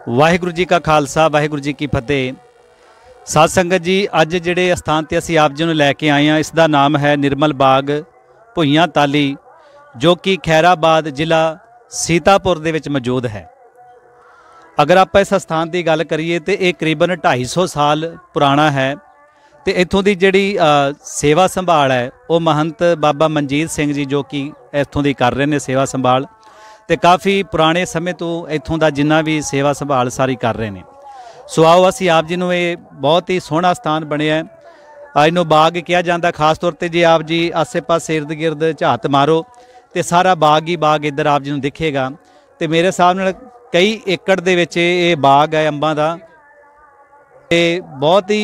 वाहिगुरू जी का खालसा वाहिगुरू जी की फतेह। साध संगत जी, अज जिहड़े अस्थान ते असीं आप जी नूं लैके आए हैं, इसका नाम है निर्मल बाग भुइयां ताली, जो कि खैराबाद जिला सीतापुर दे विच मौजूद है। अगर आप इस अस्थान की गल करिए तो यह करीबन 250 साल पुराना है। तो इत्थों की जिहड़ी सेवा संभाल है वो महंत बाबा मनजीत सिंह जी जो कि इत्थों की कर रहे हैं सेवा संभाल, तो काफ़ी पुराने समय तो इत्थों का जिन्ना भी सेवा संभाल सारी कर रहे हैं। सो आओ असी आप जी नूं ये बहुत ही सोहना स्थान बनया है। इनू बाग कहा जाता, खास तौर पर जे आप जी आसे पासे इर्द गिर्द झात मारो तो सारा बाग ही बाग इधर आप जी नूं दिखेगा। तो मेरे हिसाब नाल कई एकड़ दे विच ये बाग है अंबां दा, ते बहुत ही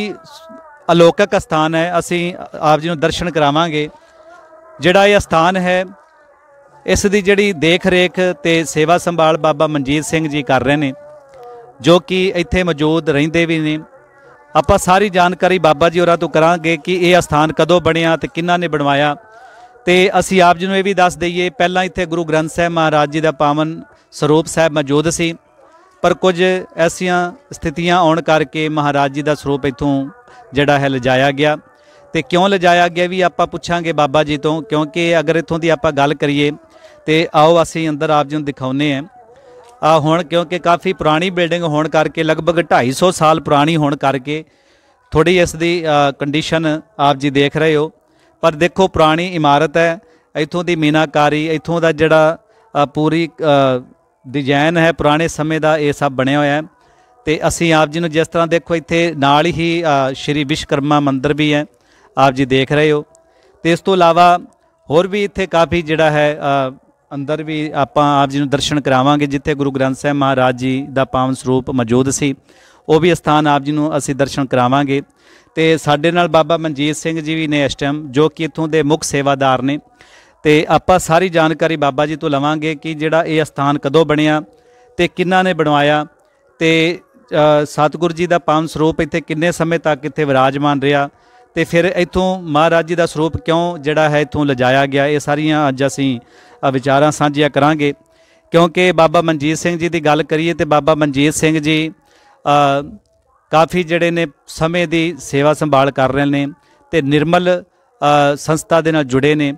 अलौकिक स्थान है। असी आप जी नूं दर्शन करावांगे। जिहड़ा ये स्थान है इस दी जिहड़ी देख रेख ते सेवा संभाल बाबा मनजीत सिंह जी कर रहे हैं, जो कि इत्थे मौजूद रहिंदे भी ने। आपां सारी जानकारी बाबा जी होरां तों करांगे कि यह स्थान कदों बनिया ते किन्हां ने बनवाया। तो असी आप जी नूं ये भी दस दईए, पहलां इत्थे गुरु ग्रंथ साहिब महाराज जी का पावन ਸਰੂਪ ਸਾਹਿਬ मौजूद सी, पर कुछ ऐसियां स्थितियां आउण करके महाराज जी का ਸਰੂਪ इत्थों जिहड़ा है लिजाया गया। तो क्यों लिजाया गया भी आपां पुछांगे बाबा जी तो, क्योंकि अगर इत्थों की आपां गल करिए तो आओ असीं अंदर आप जी नूं दिखाउने हैं। हुण क्योंकि काफ़ी पुरानी बिल्डिंग होने करके, लगभग 250 साल पुरानी होने करके थोड़ी इसकी कंडीशन आप जी देख रहे हो। पर देखो पुरानी इमारत है, इत्थों की मीनाकारी, इत्थों का जिहड़ा पूरी डिजाइन है पुराने समय का ये सब बनया होया है। तो असी आप जी नूं जिस तरह देखो इत्थे नाल ही श्री विश्वकर्मा मंदिर भी है, आप जी देख रहे हो। तो इस तो इलावा होर भी इत्थे काफ़ी जिहड़ा है अंदर भी आप जी नूं दर्शन करावांगे, जिथे गुरु ग्रंथ साहिब महाराज जी का पावन ਸਰੂਪ मौजूद सी, वो भी स्थान आप जी नूं असी दर्शन करावांगे। तो साडे नाल बाबा मनजीत सिंह जी भी ने इस टाइम, जो कि इत्थों के मुख सेवादार ने। तो आपां सारी जानकारी बाबा जी तो लवांगे कि जिहड़ा ये स्थान कदों बनिया ते किन्हां ने बनवाया, ते सतगुरु जी का पावन ਸਰੂਪ इत्थे किन्ने समय तक इत्थे विराजमान रहा, तो फिर इत्थों महाराज जी का ਸਰੂਪ क्यों जिहड़ा है इत्थों लिजाया गया। ये सारियां अज असीं विचारां साझियां करांगे। क्योंकि बाबा मनजीत सिंह जी की गल करिए तो बाबा मनजीत सिंह जी काफ़ी जिहड़े ने समय की सेवा संभाल कर रहे हैं, तो निर्मल संस्था दे नाल जुड़े ने।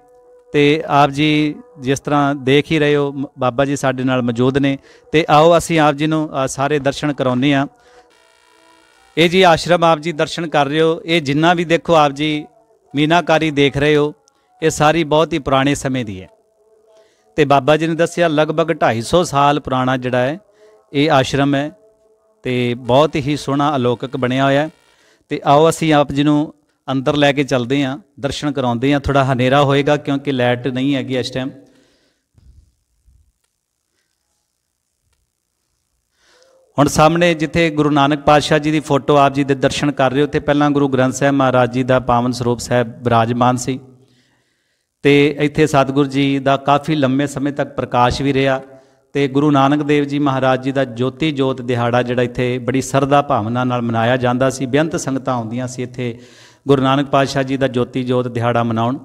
तो आप जी जिस तरह देख ही रहे हो बाबा जी साडे नाल मौजूद ने। तो आओ असीं आप जी नूं सारे दर्शन कराउने आ। ये जी आश्रम आप जी दर्शन कर रहे हो, ये जिन्ना भी देखो आप जी मीनाकारी देख रहे हो, ये सारी बहुत ही पुराने समय की है। तो बाबा जी ने दसिया लगभग 250 साल पुराना जिहड़ा है ये आश्रम है, तो बहुत ही सोहना अलौकिक बनया होया है। तो आओ असीं आप जी नूं अंदर लैके चलते हैं, दर्शन कराते हैं। थोड़ा हनेरा होएगा क्योंकि लाइट नहीं हैगी इस टाइम। हुण सामने जिथे गुरु नानक पातशाह जी की फोटो आप जी दे दर्शन कर रहे हो, तो पहला गुरु ग्रंथ साहिब महाराज जी का पावन ਸਰੂਪ साहिब विराजमान सी। तो इत्थे सतगुरु जी का काफ़ी लंबे समय तक प्रकाश भी रहा। तो गुरु नानक देव जी महाराज जी का ज्योति जोत दिहाड़ा जिहड़ा इत्थे बड़ी सरधा भावना नाल मनाया जाता सी। बेअंत संगतां आउंदियां सी इत्थे गुरु नानक पातशाह जी का ज्योति जोत दिहाड़ा मनाउण।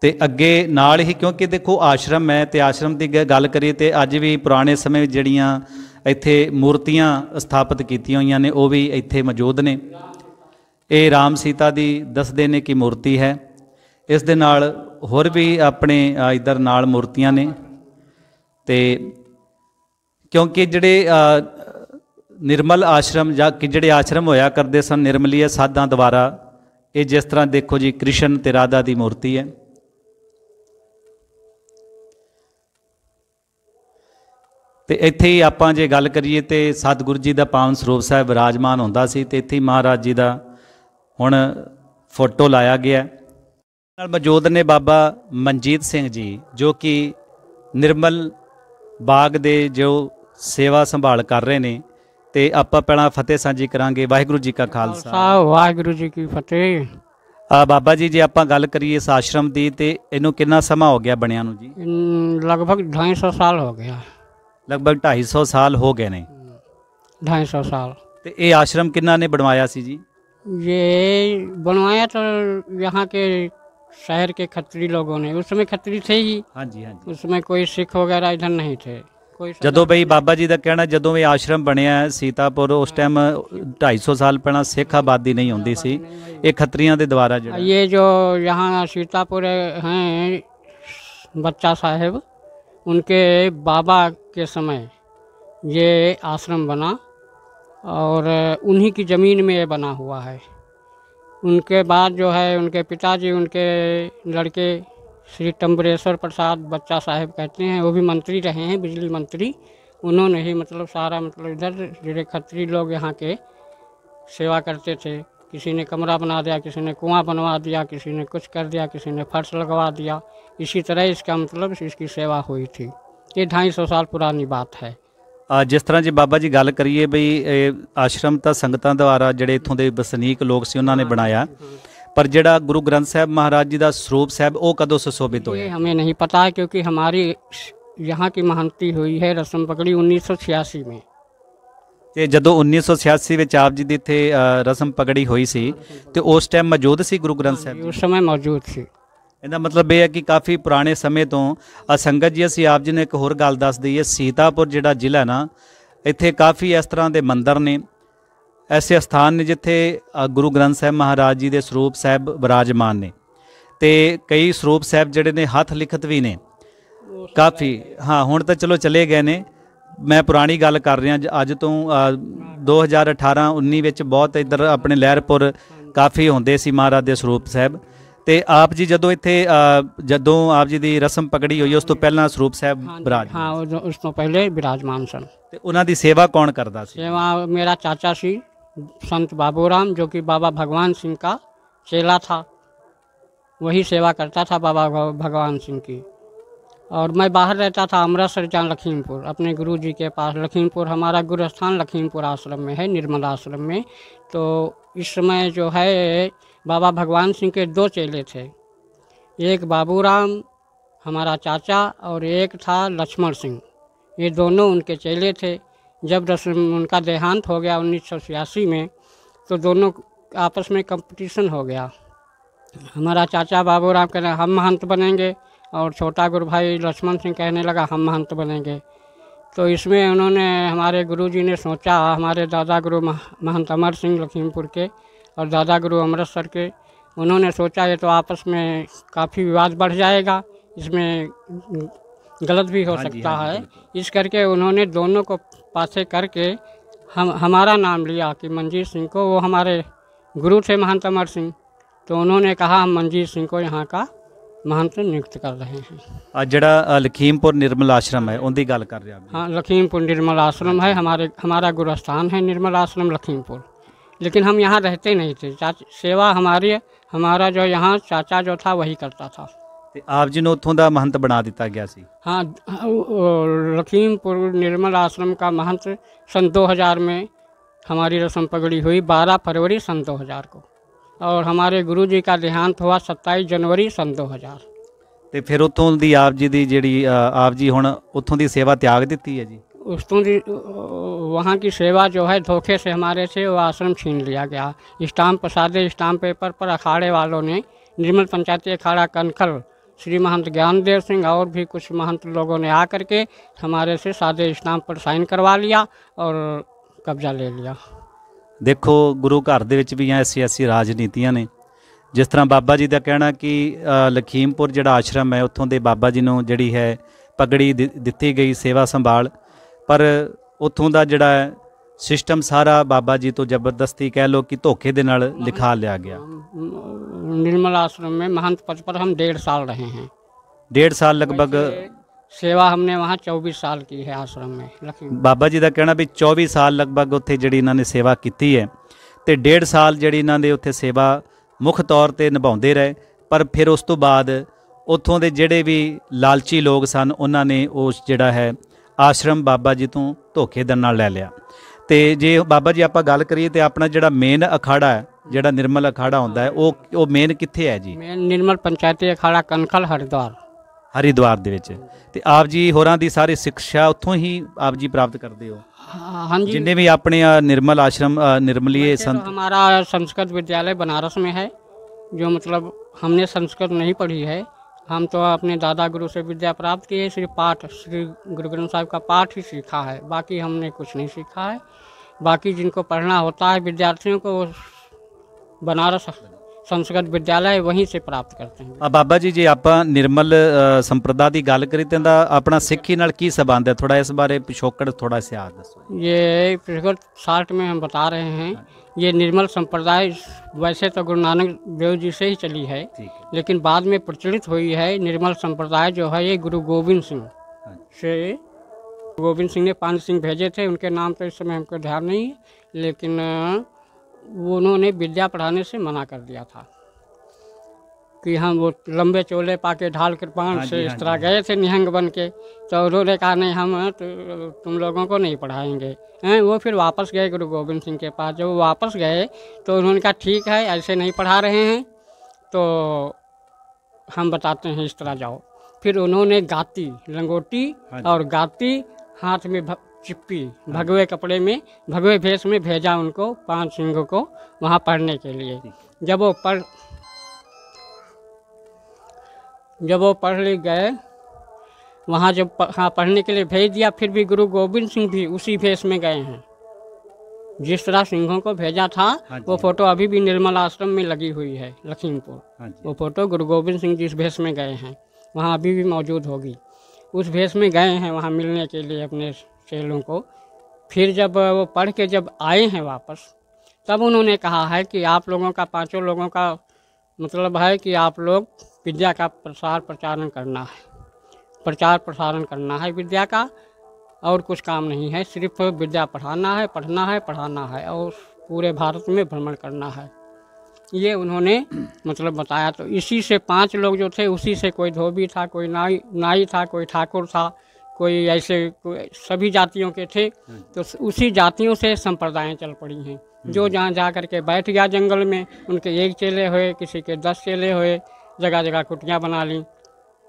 तो अगे नाल ही क्योंकि देखो आश्रम है, तो आश्रम की गल करिए तो अज भी पुराने समय जिहड़ियां इत्थे मूर्तियां स्थापित कीतियां होईयां ने, वो भी इत्थे मौजूद ने। ये राम सीता दी दसदे ने की मूर्ति है। इस दे नाल होर भी अपने इधर नाल मूर्तियां ने। तो क्योंकि जिहड़े निर्मल आश्रम जां कि जिहड़े आश्रम होया करदे सन निर्मलीय साधां द्वारा, ये जिस तरह देखो जी कृष्ण ते राधा की मूर्ति है। तो इत्थे ही आपां जे गल करिए तो सतगुरु जी का पावन ਸਰੂਪ साहिब विराजमान होंदा सी। तो इत्थे महाराज जी का हुण फोटो लाया गया। नाल मौजूद ने बाबा मनजीत सिंह जी, जो कि निर्मल बाग दे जो सेवा संभाल कर रहे हैं। तो आपां पहला फतेह साझी करांगे। वाहिगुरू जी का खालसा वाहिगुरू जी की फतेह। बाबा जी जे आपां गल करिए इस आश्रम की, तो इनू कितना समा हो गया बनिया नू जी? लगभग 250 साल हो गया। लगभग 250 साल हो गए ने। 250 साल। तो ये आश्रम किन्ना ने बनवाया सी जी? ये बनवाया तो यहाँ के शहर के खत्री लोगों ने। उस समय खत्री थे ही। हाँ जी, हाँ जी। उसमें कोई सिख वगैरह इधर नहीं थे, कोई ਜਦੋਂ ਬਈ ਬਾਬਾ ਜੀ ਦਾ ਕਹਿਣਾ ਜਦੋਂ ਇਹ ਆਸ਼ਰਮ ਬਣਿਆ ਸੀਤਾਪੁਰ ਉਸ ਟਾਈਮ 250 ਸਾਲ ਪਹਿਲਾਂ ਸਿੱਖ ਆਬਾਦੀ ਨਹੀਂ ਹੁੰਦੀ ਸੀ, ਇਹ ਖੱਤਰੀਆਂ ਦੇ ਦੁਆਰਾ ਜਿਹੜਾ ये जो यहाँ सीतापुर हैं बच्चा साहेब, उनके बाबा के समय ये आश्रम बना और उन्हीं की ज़मीन में ये बना हुआ है। उनके बाद जो है उनके पिताजी, उनके लड़के श्री टम्बरेश्वर प्रसाद बच्चा साहेब कहते हैं, वो भी मंत्री रहे हैं, बिजली मंत्री। उन्होंने ही मतलब सारा मतलब इधर ਜਿਹੜੇ खत्री लोग यहाँ के सेवा करते थे। किसी ने कमरा बना दिया, किसी ने कुआं बनवा दिया, किसी ने कुछ कर दिया, किसी ने फर्श लगवा दिया। इसी तरह इसका मतलब इसकी सेवा हुई थी। ये 250 साल पुरानी बात है। ਜਿਸ ਤਰ੍ਹਾਂ ਜੇ ਬਾਬਾ ਜੀ ਗੱਲ ਕਰੀਏ ਬਈ ਇਹ ਆਸ਼ਰਮ ਤਾਂ ਸੰਗਤਾਂ ਦੁਆਰਾ ਜਿਹੜੇ ਇੱਥੋਂ ਦੇ ਵਸਨੀਕ ਲੋਕ ਸੀ ਉਹਨਾਂ ਨੇ ਬਣਾਇਆ, ਪਰ ਜਿਹੜਾ ਗੁਰੂ ਗ੍ਰੰਥ ਸਾਹਿਬ ਮਹਾਰਾਜ ਜੀ ਦਾ ਸਰੂਪ ਸਾਹਿਬ ਉਹ ਕਦੋਂ ਸੁਸ਼ੋਭਿਤ ये ਹੋਇਆ? हमें नहीं पता है, क्योंकि हमारी यहाँ की महंती हुई है रस्म पकड़ी 1986 में। ਤੇ ਜਦੋਂ 1986 ਵਿੱਚ ਆਪ ਜੀ ਦੀ ਇੱਥੇ ਰਸਮ ਪਗੜੀ ਹੋਈ ਸੀ ਤੇ ਉਸ ਟਾਈਮ ਮੌਜੂਦ ਸੀ ਗੁਰੂ ਗ੍ਰੰਥ ਸਾਹਿਬ ਜੀ? उस समय मौजूद थी। ਇਹਦਾ ਮਤਲਬ ਇਹ ਹੈ ਕਿ ਕਾਫੀ ਪੁਰਾਣੇ ਸਮੇਂ ਤੋਂ ਸੰਗਤ ਜੀ ਅਸੀਂ ਆਪ ਜੀ ਨੂੰ ਇੱਕ ਹੋਰ ਗੱਲ ਦੱਸ ਦਈਏ, ਸੀਤਾਪੁਰ ਜਿਹੜਾ ਜ਼ਿਲ੍ਹਾ ਨਾ, ਇੱਥੇ ਕਾਫੀ ਇਸ ਤਰ੍ਹਾਂ ਦੇ ਮੰਦਿਰ ਨੇ, ਐਸੇ ਸਥਾਨ ਨੇ ਜਿੱਥੇ ਗੁਰੂ ਗ੍ਰੰਥ ਸਾਹਿਬ ਮਹਾਰਾਜ ਜੀ ਦੇ ਸਰੂਪ ਸਾਹਿਬ ਵਿਰਾਜਮਾਨ ਨੇ ਤੇ ਕਈ ਸਰੂਪ ਸਾਹਿਬ ਜਿਹੜੇ ਨੇ ਹੱਥ ਲਿਖਤ ਵੀ ਨੇ ਕਾਫੀ। ਹਾਂ ਹੁਣ ਤਾਂ ਚਲੋ ਚਲੇ ਗਏ ਨੇ, ਮੈਂ ਪੁਰਾਣੀ ਗੱਲ ਕਰ ਰਿਹਾ, ਅੱਜ ਤੋਂ 2018-19 ਵਿੱਚ ਬਹੁਤ ਇੱਧਰ ਆਪਣੇ ਲਹਿਰਪੁਰ ਕਾਫੀ ਹੁੰਦੇ ਸੀ ਮਹਾਰਾਜ ਦੇ ਸਰੂਪ ਸਾਹਿਬ। ਤੇ ਆਪ ਜੀ ਜਦੋਂ ਇੱਥੇ ਜਦੋਂ ਆਪ ਜੀ ਦੀ ਰਸਮ ਪਕੜੀ ਹੋਈ ਉਸ ਤੋਂ ਪਹਿਲਾਂ ਸਰੂਪ ਸਾਹਿਬ ਵਿਰਾਜ हाँ उस तो पहले विराजमान सन। ਤੇ ਉਹਨਾਂ ਦੀ ਸੇਵਾ ਕੌਣ ਕਰਦਾ ਸੀ? सेवा मेरा चाचा सी संत बाबूराम, जो कि बाबा भगवान सिंह का चेला था, वही सेवा करता था बाबा भगवान सिंह की। और मैं बाहर रहता था अमृतसर जहाँ लखीमपुर, अपने गुरु जी के पास। लखीमपुर हमारा गुरु स्थान लखीमपुर आश्रम में है, निर्मल आश्रम में। तो इस समय जो है बाबा भगवान सिंह के 2 चेले थे, एक बाबूराम हमारा चाचा और एक था लक्ष्मण सिंह। ये दोनों उनके चेले थे। जब उनका देहांत हो गया 1986 में, तो दोनों आपस में कंपटीशन हो गया। हमारा चाचा बाबूराम कहने हम महंत बनेंगे, और छोटा गुरु भाई लक्ष्मण सिंह कहने लगा हम महंत बनेंगे। तो इसमें उन्होंने, हमारे गुरुजी ने सोचा, हमारे दादा गुरु महंत अमर सिंह लखीमपुर के और दादा गुरु अमृतसर के, उन्होंने सोचा ये तो आपस में काफ़ी विवाद बढ़ जाएगा, इसमें गलत भी हो सकता है। इस करके उन्होंने दोनों को पासे करके हमारा नाम लिया कि मंजीत सिंह को, वो हमारे गुरु थे महंत अमर सिंह। तो उन्होंने कहा हम मंजीत सिंह को यहाँ का महंत नियुक्त कर रहे हैं। ਜਿਹੜਾ ਲਖੀਮਪੁਰ ਨਿਰਮਲ ਆਸ਼ਰਮ ਹੈ ਉਹਦੀ ਗੱਲ ਕਰ ਰਿਹਾ? हाँ, लखीमपुर निर्मल आश्रम है, हमारा गुरु स्थान है निर्मल आश्रम लखीमपुर। लेकिन हम यहाँ रहते नहीं थे। सेवा हमारा जो यहाँ चाचा जो था वही करता था। ਤੇ ਆਪ ਜੀ ਨੂੰ ਉੱਥੋਂ ਦਾ ਮਹੰਤ ਬਣਾ ਦਿੱਤਾ ਗਿਆ ਸੀ? हाँ, लखीमपुर निर्मल आश्रम का महंत सन 2000 में हमारी रस्म पगड़ी हुई, 12 फरवरी सन 2000 को। और हमारे गुरु जी का देहांत हुआ 27 जनवरी सन 2000। ਤੇ ਫਿਰ ਉੱਥੋਂ ਦੀ ਆਪ ਜੀ ਦੀ ਜਿਹੜੀ ਆਪ ਜੀ ਹੁਣ ਉੱਥੋਂ ਦੀ ਸੇਵਾ ਤਿਆਗ ਦਿੱਤੀ ਹੈ ਜੀ? उस वहाँ की सेवा जो है धोखे से हमारे से वो आश्रम छीन लिया गया। स्टाम्प सादे स्टाम्प पेपर पर अखाड़े वालों ने, निर्मल पंचायती अखाड़ा कनखल, श्री महंत ज्ञानदेव सिंह और भी कुछ महंत लोगों ने आकर के हमारे से सादे स्टाम्प पर साइन करवा लिया और कब्जा ले लिया। ਦੇਖੋ ਗੁਰੂ ਘਰ ਦੇ ਵਿੱਚ ਵੀ ਐਸੀ ਰਾਜਨੀਤੀਆਂ ਨੇ। ਜਿਸ ਤਰ੍ਹਾਂ ਬਾਬਾ ਜੀ ਦਾ ਕਹਿਣਾ ਕਿ ਲਖੀਮਪੁਰ ਜਿਹੜਾ ਆਸ਼ਰਮ ਹੈ ਉੱਥੋਂ ਦੇ ਬਾਬਾ ਜੀ ਨੂੰ ਜਿਹੜੀ ਹੈ ਪਗੜੀ ਦਿੱਤੀ ਗਈ ਸੇਵਾ ਸੰਭਾਲ, ਪਰ ਉੱਥੋਂ ਦਾ ਜਿਹੜਾ ਸਿਸਟਮ ਸਾਰਾ ਬਾਬਾ ਜੀ ਤੋਂ ਜ਼ਬਰਦਸਤੀ ਕਹਿ ਲਓ ਕਿ ਧੋਖੇ ਦੇ ਨਾਲ ਲਿਖਾ ਲਿਆ ਗਿਆ। निर्मल आश्रम में महंत पद पर हम 1.5 साल रहे हैं। 1.5 साल लगभग सेवा हमने वहाँ 24 साल की है आश्रम में लखीमपुर। ਬਾਬਾ ਜੀ ਦਾ ਕਹਿਣਾ ਵੀ 24 ਸਾਲ ਲਗਭਗ ਉੱਥੇ ਜਿਹੜੀ ਇਹਨਾਂ ਨੇ ਸੇਵਾ ਕੀਤੀ ਹੈ ਤੇ 1.5 ਸਾਲ ਜਿਹੜੀ ਇਹਨਾਂ ਦੇ ਉੱਥੇ ਸੇਵਾ ਮੁੱਖ ਤੌਰ ਤੇ ਨਿਭਾਉਂਦੇ ਰਹੇ। ਪਰ ਫਿਰ ਉਸ ਤੋਂ ਬਾਅਦ ਉੱਥੋਂ ਦੇ ਜਿਹੜੇ ਵੀ ਲਾਲਚੀ ਲੋਕ ਸਨ ਉਹਨਾਂ ਨੇ ਉਸ ਜਿਹੜਾ ਹੈ ਆਸ਼ਰਮ ਬਾਬਾ ਜੀ ਤੋਂ ਧੋਖੇ ਦੇ ਨਾਲ ਲੈ ਲਿਆ। ਤੇ ਜੇ ਬਾਬਾ ਜੀ ਆਪਾਂ ਗੱਲ ਕਰੀਏ ਤੇ ਆਪਣਾ ਜਿਹੜਾ ਮੇਨ ਅਖਾੜਾ ਹੈ, ਜਿਹੜਾ ਨਿਰਮਲ ਅਖਾੜਾ ਹੁੰਦਾ ਹੈ, ਉਹ ਮੇਨ ਕਿੱਥੇ ਹੈ ਜੀ? मेन निर्मल पंचायती अखाड़ा कनखल हरिद्वार। ਹਰਿਦੁਆਰ ਦੇ ਵਿੱਚ। ਤੇ ਆਪ ਜੀ ਹੋਰਾਂ ਦੀ ਸਾਰੀ ਸਿੱਖਿਆ ਉੱਥੋਂ ਹੀ ਆਪ ਜੀ ਪ੍ਰਾप्त ਕਰਦੇ ਹੋ? हाँ जी। जिन्हें भी अपने निर्मल आश्रम निर्मलीय तो हमारा संस्कृत विद्यालय बनारस में है, जो मतलब हमने संस्कृत नहीं पढ़ी है, हम तो अपने दादा गुरु से विद्या प्राप्त की है, सिर्फ पाठ श्री गुरु ग्रंथ साहिब का पाठ ही सीखा है, बाकी हमने कुछ नहीं सीखा है। बाकी जिनको पढ़ना होता है विद्यार्थियों को, वो बनारस संस्कृत विद्यालय वहीं से प्राप्त करते हैं। ਬਾਬਾ ਜੀ ਜੇ ਆਪਾਂ ਨਿਰਮਲ ਸੰਪਰਦਾ ਦੀ ਗੱਲ ਕਰੀ ਤਾਂ ਇਹਦਾ ਆਪਣਾ ਸਿੱਖੀ ਨਾਲ ਕੀ ਸੰਬੰਧ ਹੈ, ਥੋੜਾ ਇਸ ਬਾਰੇ ਪਿਛੋਕੜ ਥੋੜਾ ਸਿਆ ਦੱਸੋ। ये पिछले शार्ट में हम बता रहे हैं, ये निर्मल संप्रदाय वैसे तो गुरु नानक देव जी से ही चली है, ठीक है। लेकिन बाद में प्रचलित हुई है। निर्मल संप्रदाय जो है ये गुरु गोविंद सिंह से, गोविंद सिंह ने 5 सिंह भेजे थे, उनके नाम तो इस समय हमको ध्यान नहीं है, लेकिन वो उन्होंने विद्या पढ़ाने से मना कर दिया था कि हम वो लंबे चोले पाके ढाल कृपाण से इस तरह गए थे निहंग बन के, तो उन्होंने कहा नहीं हम तुम लोगों को नहीं पढ़ाएंगे हैं। वो फिर वापस गए गुरु गोविंद सिंह के पास। जब वो वापस गए तो उन्होंने कहा ठीक है ऐसे नहीं पढ़ा रहे हैं तो हम बताते हैं इस तरह जाओ। फिर उन्होंने गाती लंगोटी और गाती हाथ में चिप्पी भगवे कपड़े में भगवे भेष में भेजा उनको 5 सिंहों को वहाँ पढ़ने के लिए। जब वो पढ़ ले गए वहाँ, जब हाँ पढ़ने के लिए भेज दिया, फिर भी गुरु गोविंद सिंह भी उसी भेष में गए हैं जिस तरह सिंहों को भेजा था। वो फोटो अभी भी निर्मल आश्रम में लगी हुई है लखीमपुर। वो फोटो गुरु गोविंद सिंह जिस भेष में गए हैं वहाँ अभी भी मौजूद होगी। उस भेष में गए हैं वहाँ मिलने के लिए अपने चेलों को। फिर जब वो पढ़ के जब आए हैं वापस, तब उन्होंने कहा है कि आप लोगों का 5 लोगों का मतलब है कि आप लोग विद्या का प्रचारण करना है, प्रचार प्रसारण करना है विद्या का, और कुछ काम नहीं है, सिर्फ विद्या पढ़ाना है, पढ़ना है, पढ़ाना है और पूरे भारत में भ्रमण करना है। ये उन्होंने मतलब बताया। तो इसी से 5 लोग जो थे, उसी से कोई धोबी था, कोई नाई था, कोई ठाकुर था, कोई ऐसे सभी जातियों के थे। तो उसी जातियों से संप्रदायें चल पड़ी हैं। जो जहाँ जा कर के बैठ गया जंगल में, उनके 1 चेले हुए, किसी के 10 चेले हुए, जगह जगह कुटियाँ बना ली।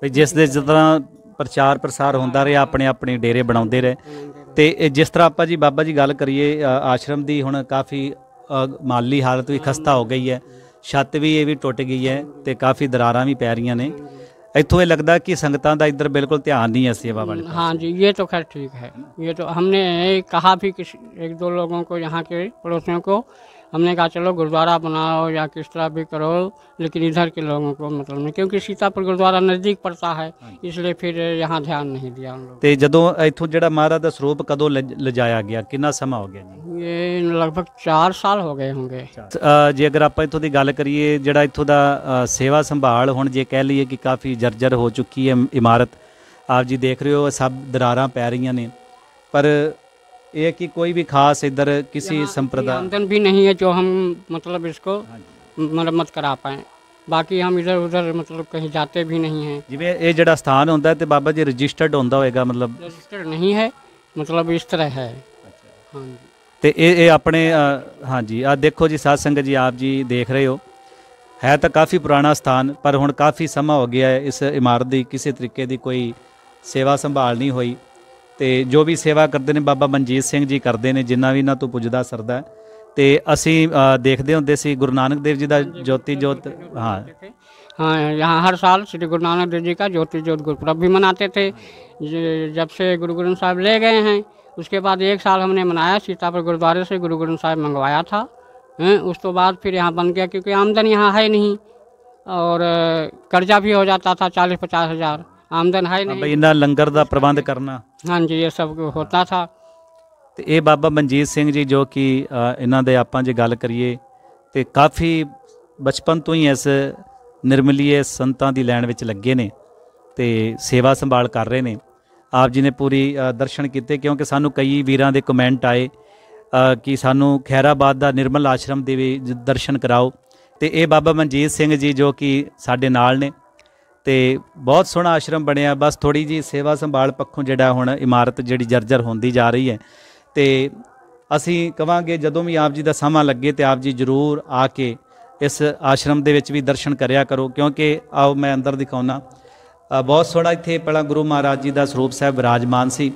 जिस दे जिस तरह प्रचार प्रसार होंदा रहा, अपने अपने डेरे बनाते रहे। तो जिस तरह आप जी बाबा जी गल करिए आश्रम की, हुण काफ़ी माली हालत भी खस्ता हो गई है, छत भी ये भी टुट गई है, तो काफ़ी दरारां भी पै रही ने। इत्थों ये लगता कि संगतां दा इधर बिल्कुल ध्यान नहीं है सेवा वाले। हाँ जी, ये तो खैर ठीक है। ये तो हमने कहा भी किसी 1-2 लोगों को, यहाँ के पड़ोसियों को, हमने कहा चलो गुरुद्वारा बनाओ या किस तरह भी करो, लेकिन इधर के लोगों को मतलब नहीं, क्योंकि सीतापुर गुरुद्वारा नज़दीक पड़ता है, इसलिए फिर यहाँ ध्यान नहीं दिया हम लोग। तो जदों इत्थों जिहड़ा महाराज दा स्वरूप कदों लिजाया गया, कितना समा हो गया जी? ये लगभग 4 साल हो गए होंगे। जे अगर आप इत्थों की गल करिए, जिहड़ा इत्थों दा सेवा संभाल हुण जे कह लीए कि काफ़ी जर्जर हो चुकी है इमारत, आप जी देख रहे हो सब दरारां पै रही ने, पर ये कि कोई भी खास इधर किसी संप्रदाय आमदन भी नहीं है जो हम मतलब इसको मरम्मत करा पाएँ। बाकी हम इधर उधर मतलब कहीं जाते भी नहीं हैं। जिवें ये जिहड़ा स्थान होंदा है तो बाबा जी रजिस्टर्ड होंदा होएगा, मतलब रजिस्टर्ड नहीं है, मतलब इस तरह है। हाँ जी, तो ये अपने हाँ जी आ देखो जी साध संगत जी, आप जी देख रहे हो, है तो काफ़ी पुराना स्थान, पर हुण काफ़ी समा हो गया है इस इमारत की किसी तरीके की कोई सेवा संभाल नहीं हुई। तो जो भी सेवा करते हैं बाबा मनजीत सिंह जी करते हैं, जिन्ना भी इन्हां तो पुजदा सरदा है। तो असी देखते होंदे सी गुरु नानक देव जी का ज्योति जोत। हाँ हाँ, यहाँ हर साल श्री गुरु नानक देव जी का ज्योति ज्योत गुरुपुरब भी मनाते थे। जब से गुरु ग्रंथ साहिब ले गए हैं, उसके बाद 1 साल हमने मनाया, सीतापुर गुरुद्वारे से गुरु ग्रंथ साहिब मंगवाया था। उस तो बाद फिर यहाँ बन गया, क्योंकि आमदन यहाँ है नहीं और कर्जा भी हो जाता था 40-50 हज़ार, आमदन है नहीं। इन्ना लंगर का प्रबंध करना, हाँ जी, ये सब होता था। तो ये बाबा मनजीत सिंह जी जो कि इन्हां दे आपां जे गल करिए तो काफ़ी बचपन तो ही इस निर्मलीय संतां दी लैन विच लगे ने ते सेवा संभाल कर रहे ने। आप जी ने पूरी दर्शन किए, क्योंकि सानू कई वीरां दे कमेंट आए कि सानू खैराबाद दा निर्मल आश्रम दे भी दर्शन कराओ। तो ये बाबा मनजीत सिंह जी जो कि साडे नाल ने, तो बहुत सोहना आश्रम बनया, बस थोड़ी जी सेवा संभाल पक्षों जिहड़ा हुण इमारत जिहड़ी जर्जर होंदी जा रही है। तो असी कहांगे जदों भी आप जी का समा लगे तो आप जी जरूर आके इस आश्रम दे विच भी दर्शन करया करो, क्योंकि आओ मैं अंदर दिखाउना। बहुत सोहना इत्थे पहला गुरु महाराज जी का स्वरूप साहिब विराजमान सी।